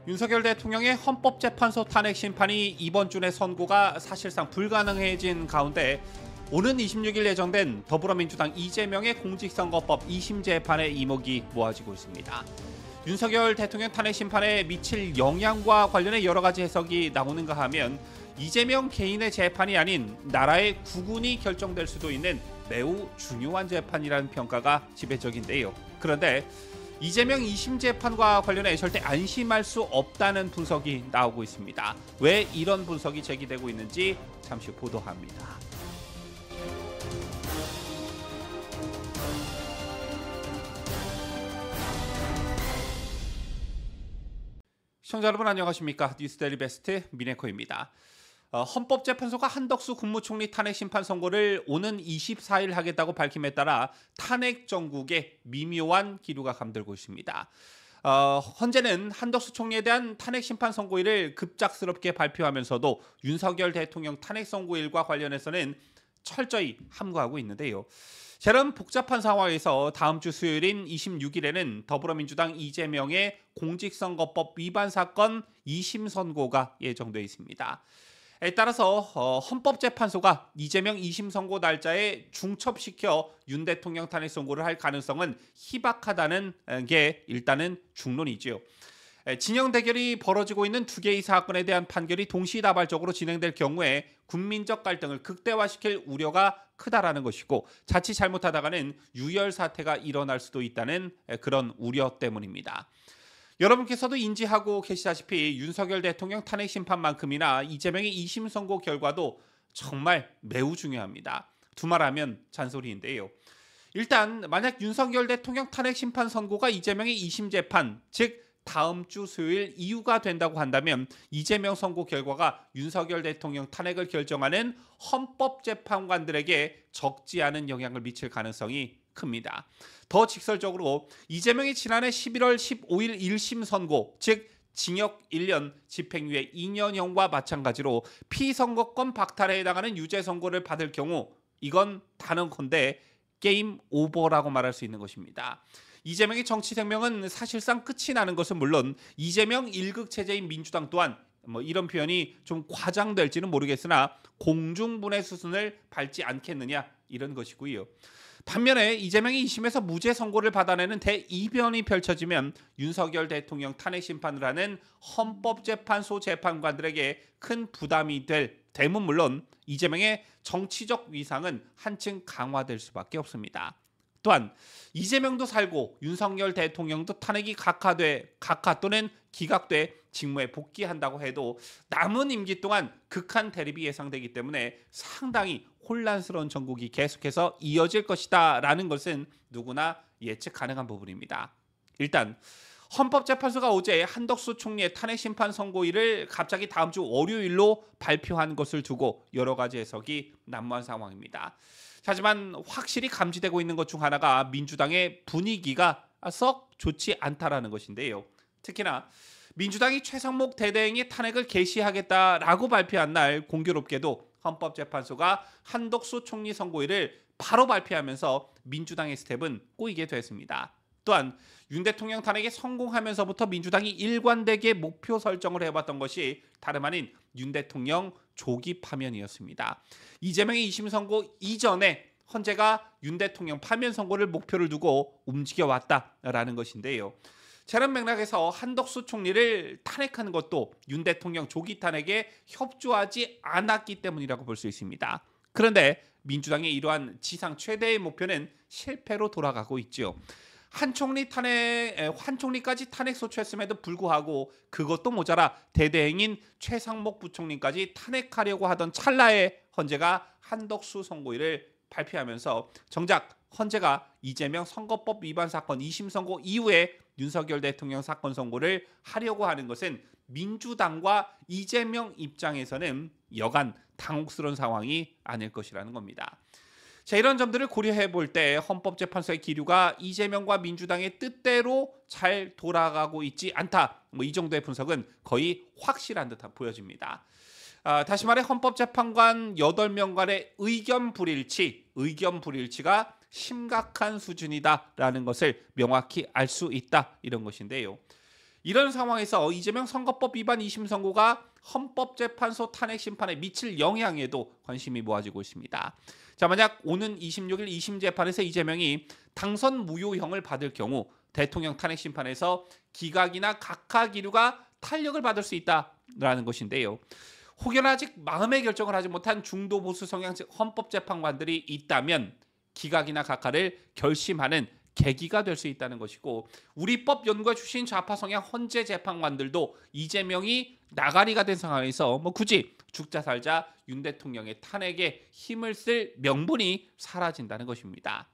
윤석열 대통령의 헌법재판소 탄핵 심판이 이번 주 내 선고가 사실상 불가능해진 가운데 오는 26일 예정된 더불어민주당 이재명의 공직선거법 2심 재판의 이목이 모아지고 있습니다. 윤석열 대통령 탄핵 심판에 미칠 영향과 관련해 여러 가지 해석이 나오는가 하면 이재명 개인의 재판이 아닌 나라의 국운이 결정될 수도 있는 매우 중요한 재판이라는 평가가 지배적인데요. 그런데 이재명 2심 재판과 관련해 절대 안심할 수 없다는 분석이 나오고 있습니다. 왜 이런 분석이 제기되고 있는지 잠시 보도합니다. 시청자 여러분 안녕하십니까? 뉴스데일리 베스트 미네코입니다. 헌법재판소가 한덕수 국무총리 탄핵 심판 선고를 오는 24일 하겠다고 밝힘에 따라 탄핵 정국에 미묘한 기류가 감돌고 있습니다. 현재는 한덕수 총리에 대한 탄핵 심판 선고일을 급작스럽게 발표하면서도 윤석열 대통령 탄핵 선고일과 관련해서는 철저히 함구하고 있는데요. 이런 복잡한 상황에서 다음 주 수요일인 26일에는 더불어민주당 이재명의 공직선거법 위반 사건 2심 선고가 예정돼 있습니다. 따라서 헌법재판소가 이재명 2심 선고 날짜에 중첩시켜 윤 대통령 탄핵 선고를 할 가능성은 희박하다는 게 일단은 중론이지요. 진영 대결이 벌어지고 있는 두 개의 사건에 대한 판결이 동시다발적으로 진행될 경우에 국민적 갈등을 극대화시킬 우려가 크다라는 것이고 자칫 잘못하다가는 유혈 사태가 일어날 수도 있다는 그런 우려 때문입니다. 여러분께서도 인지하고 계시다시피 윤석열 대통령 탄핵 심판만큼이나 이재명의 2심 선고 결과도 정말 매우 중요합니다. 두말하면 잔소리인데요. 일단 만약 윤석열 대통령 탄핵 심판 선고가 이재명의 2심 재판, 즉 다음 주 수요일 이후가 된다고 한다면 이재명 선고 결과가 윤석열 대통령 탄핵을 결정하는 헌법재판관들에게 적지 않은 영향을 미칠 가능성이 큽니다. 더 직설적으로 이재명이 지난해 11월 15일 1심 선고, 즉 징역 1년, 집행유예 2년형과 마찬가지로 피선거권 박탈에 해당하는 유죄 선고를 받을 경우 이건 단언컨대 게임 오버라고 말할 수 있는 것입니다. 이재명의 정치 생명은 사실상 끝이 나는 것은 물론 이재명 1극 체제인 민주당 또한 이런 표현이 좀 과장될지는 모르겠으나 공중분해 수순을 밟지 않겠느냐 이런 것이고요. 반면에 이재명이 2심에서 무죄 선고를 받아내는 대이변이 펼쳐지면 윤석열 대통령 탄핵 심판을 하는 헌법재판소 재판관들에게 큰 부담이 될 됨은 물론 이재명의 정치적 위상은 한층 강화될 수밖에 없습니다. 또한 이재명도 살고 윤석열 대통령도 탄핵이 각하 또는 기각돼 직무에 복귀한다고 해도 남은 임기 동안 극한 대립이 예상되기 때문에 상당히 혼란스러운 정국이 계속해서 이어질 것이다 라는 것은 누구나 예측 가능한 부분입니다. 일단 헌법재판소가 어제 한덕수 총리의 탄핵 심판 선고일을 갑자기 다음 주 월요일로 발표한 것을 두고 여러 가지 해석이 난무한 상황입니다. 하지만 확실히 감지되고 있는 것 중 하나가 민주당의 분위기가 썩 좋지 않다라는 것인데요. 특히나 민주당이 최상목 대대행의 탄핵을 개시하겠다라고 발표한 날 공교롭게도 헌법재판소가 한덕수 총리 선고일을 바로 발표하면서 민주당의 스텝은 꼬이게 됐습니다. 또한 윤 대통령 탄핵에 성공하면서부터 민주당이 일관되게 목표 설정을 해왔던 것이 다름 아닌 윤 대통령 조기 파면이었습니다. 이재명의 2심 선고 이전에 헌재가 윤 대통령 파면 선고를 목표를 두고 움직여왔다라는 것인데요. 저런 맥락에서 한덕수 총리를 탄핵하는 것도 윤 대통령 조기 탄핵에 협조하지 않았기 때문이라고 볼 수 있습니다. 그런데 민주당의 이러한 지상 최대의 목표는 실패로 돌아가고 있죠. 한 총리까지 탄핵 소추했음에도 불구하고 그것도 모자라 대대행인 최상목 부총리까지 탄핵하려고 하던 찰나에 헌재가 한덕수 선고일을 발표하면서 정작 헌재가 이재명 선거법 위반 사건 2심 선고 이후에 윤석열 대통령 사건 선고를 하려고 하는 것은 민주당과 이재명 입장에서는 여간 당혹스러운 상황이 아닐 것이라는 겁니다. 자, 이런 점들을 고려해 볼 때 헌법재판소의 기류가 이재명과 민주당의 뜻대로 잘 돌아가고 있지 않다. 이 정도의 분석은 거의 확실한 듯 보여집니다. 다시 말해 헌법재판관 8명 간의 의견 불일치가 심각한 수준이다라는 것을 명확히 알 수 있다 이런 것인데요. 이런 상황에서 이재명 선거법 위반 2심 선고가 헌법재판소 탄핵 심판에 미칠 영향에도 관심이 모아지고 있습니다. 자, 만약 오는 26일 2심 재판에서 이재명이 당선 무효형을 받을 경우 대통령 탄핵 심판에서 기각이나 각하 기류가 탄력을 받을 수 있다라는 것인데요. 혹여나 아직 마음의 결정을 하지 못한 중도 보수 성향 헌법재판관들이 있다면 기각이나 각하를 결심하는 계기가 될 수 있다는 것이고, 우리 법 연구가 주신 좌파 성향 헌재 재판관들도 이재명이 나가리가 된 상황에서 굳이 죽자 살자 윤 대통령의 탄핵에 힘을 쓸 명분이 사라진다는 것입니다.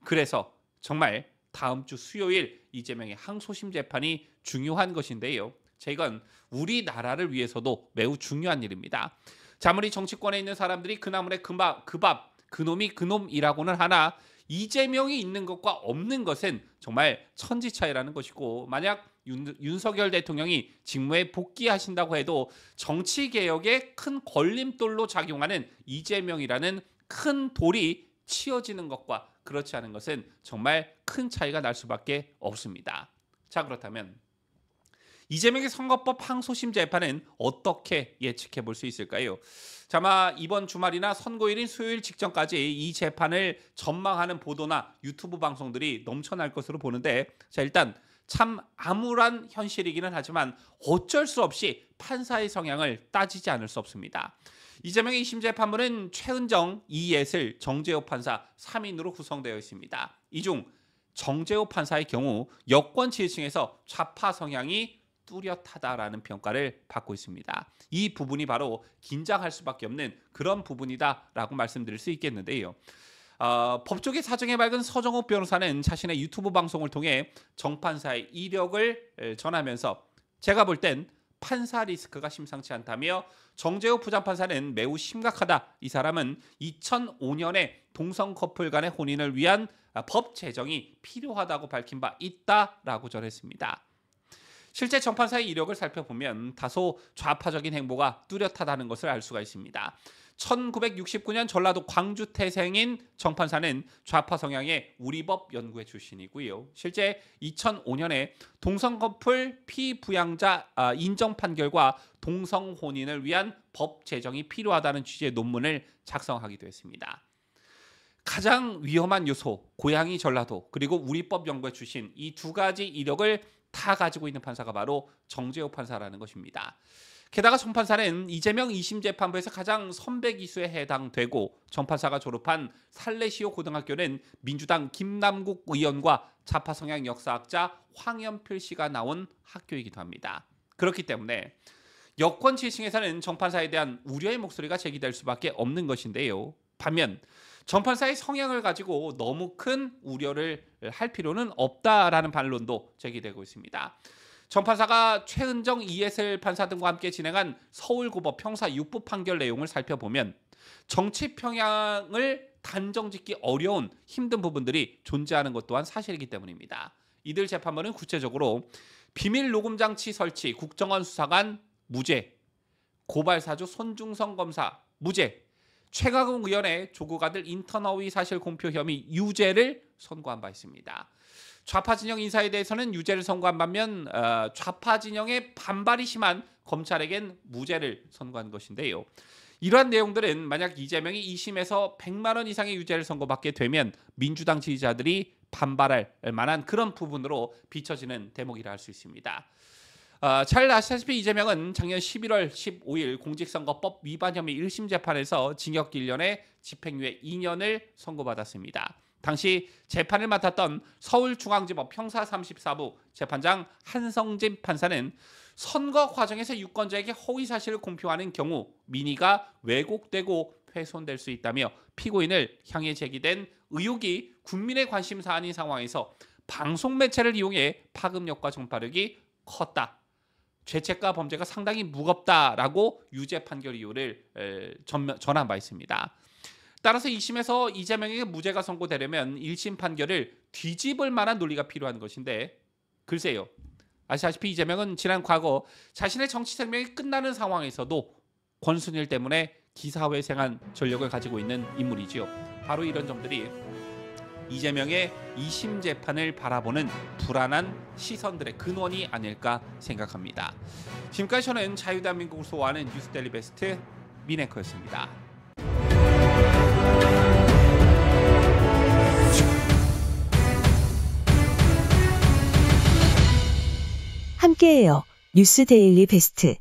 그래서 정말 다음 주 수요일 이재명의 항소심 재판이 중요한 것인데요. 이건 우리나라를 위해서도 매우 중요한 일입니다. 아무리 정치권에 있는 사람들이 그 나물에 그 밥, 그놈이 그놈이라고는 하나 이재명이 있는 것과 없는 것은 정말 천지 차이라는 것이고, 만약 윤석열 대통령이 직무에 복귀하신다고 해도 정치 개혁에 큰 걸림돌로 작용하는 이재명이라는 큰 돌이 치어지는 것과 그렇지 않은 것은 정말 큰 차이가 날 수밖에 없습니다. 자, 그렇다면 이재명의 선거법 항소심 재판은 어떻게 예측해 볼 수 있을까요? 자, 아마 이번 주말이나 선고일인 수요일 직전까지 이 재판을 전망하는 보도나 유튜브 방송들이 넘쳐날 것으로 보는데, 자, 일단 참 암울한 현실이기는 하지만 어쩔 수 없이 판사의 성향을 따지지 않을 수 없습니다. 이재명의 2심 재판부는 최은정, 이예슬, 정재호 판사 3인으로 구성되어 있습니다. 이 중 정재호 판사의 경우 여권 지지층에서 좌파 성향이 뚜렷하다라는 평가를 받고 있습니다. 이 부분이 바로 긴장할 수밖에 없는 그런 부분이다라고 말씀드릴 수 있겠는데요. 법조계 사정에 밝은 서정욱 변호사는 자신의 유튜브 방송을 통해 정 판사의 이력을 전하면서 제가 볼 땐 판사 리스크가 심상치 않다며, 정재호 부장판사는 매우 심각하다. 이 사람은 2005년에 동성 커플 간의 혼인을 위한 법 제정이 필요하다고 밝힌 바 있다라고 전했습니다. 실제 정 판사의 이력을 살펴보면 다소 좌파적인 행보가 뚜렷하다는 것을 알 수가 있습니다. 1969년 전라도 광주 태생인 정 판사는 좌파 성향의 우리법 연구회 출신이고요. 실제 2005년에 동성 커플 피부양자 인정 판결과 동성 혼인을 위한 법 제정이 필요하다는 취지의 논문을 작성하기도 했습니다. 가장 위험한 요소, 고향이 전라도, 그리고 우리법 연구회 출신, 이 두 가지 이력을 다 가지고 있는 판사가 바로 정재호 판사라는 것입니다. 게다가 정 판사는 이재명 2심 재판부에서 가장 선배 기수에 해당되고, 정 판사가 졸업한 살레시오 고등학교는 민주당 김남국 의원과 좌파 성향 역사학자 황연필 씨가 나온 학교이기도 합니다. 그렇기 때문에 여권 지지층에서는 정 판사에 대한 우려의 목소리가 제기될 수밖에 없는 것인데요. 반면 정 판사의 성향을 가지고 너무 큰 우려를 할 필요는 없다라는 반론도 제기되고 있습니다. 정 판사가 최은정, 이예슬 판사 등과 함께 진행한 서울고법 형사 6부 판결 내용을 살펴보면 정치 평양을 단정짓기 어려운 힘든 부분들이 존재하는 것 또한 사실이기 때문입니다. 이들 재판부는 구체적으로 비밀 녹음 장치 설치, 국정원 수사관 무죄, 고발사주 손중성 검사 무죄, 최가공 의원의 조국 아들 인턴허위 사실 공표 혐의 유죄를 선고한 바 있습니다. 좌파 진영 인사에 대해서는 유죄를 선고한 반면 좌파 진영의 반발이 심한 검찰에겐 무죄를 선고한 것인데요. 이러한 내용들은 만약 이재명이 2심에서 100만 원 이상의 유죄를 선고받게 되면 민주당 지지자들이 반발할 만한 그런 부분으로 비춰지는 대목이라 할 수 있습니다. 잘 아시다시피 이재명은 작년 11월 15일 공직선거법 위반 혐의 1심 재판에서 징역 1년에 집행유예 2년을 선고받았습니다. 당시 재판을 맡았던 서울중앙지법 형사 34부 재판장 한성진 판사는 선거 과정에서 유권자에게 허위 사실을 공표하는 경우 민의가 왜곡되고 훼손될 수 있다며, 피고인을 향해 제기된 의혹이 국민의 관심 사안인 상황에서 방송 매체를 이용해 파급력과 전파력이 컸다, 죄책과 범죄가 상당히 무겁다라고 유죄 판결 이유를 전한 바 있습니다. 따라서 2심에서 이재명에게 무죄가 선고되려면 1심 판결을 뒤집을 만한 논리가 필요한 것인데, 글쎄요, 아시다시피 이재명은 지난 과거 자신의 정치 생명이 끝나는 상황에서도 권순일 때문에 기사회생한 전력을 가지고 있는 인물이지요. 바로 이런 점들이 이재명의 2심 재판을 바라보는 불안한 시선들의 근원이 아닐까 생각합니다. 지금까지 저는 자유대한민국을 소화하는 뉴스데일리 베스트 민앵커였습니다. 함께해요. 뉴스데일리 베스트.